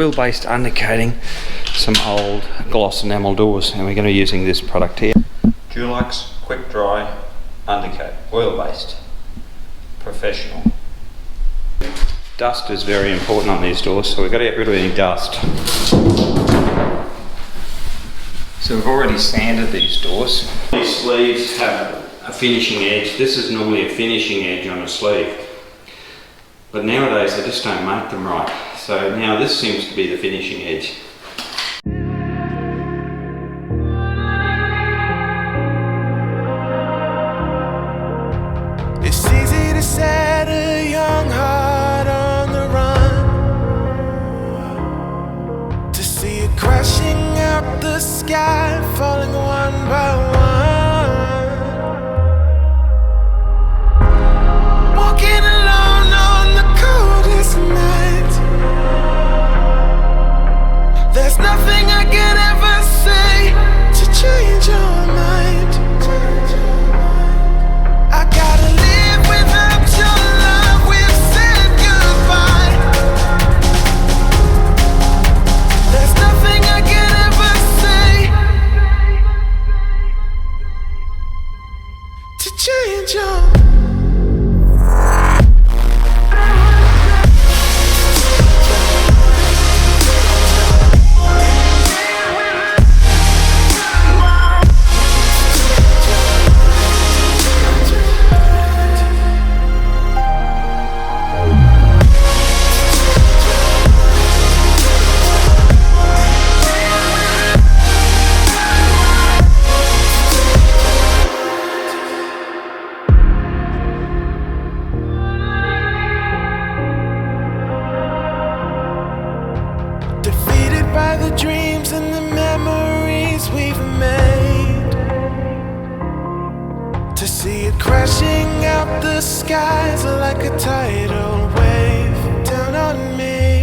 oil-based undercoating some old gloss enamel doors, and we're going to be using this product here. Dulux Quick Dry Undercoat, oil-based, professional. Dust is very important on these doors, so we've got to get rid of any dust. So we've already sanded these doors. These sleeves have a finishing edge. This is normally a finishing edge on a sleeve, but nowadays they just don't make them right. So now this seems to be the finishing edge. It's easy to set a young heart on the run, to see it crashing out the sky, falling one by one, walking alone on the coldest night. There's nothing I could ever say to change your mind. I gotta live without your love, we've said goodbye. There's nothing I can ever say to change your by the dreams and the memories we've made, to see it crashing out the skies like a tidal wave down on me.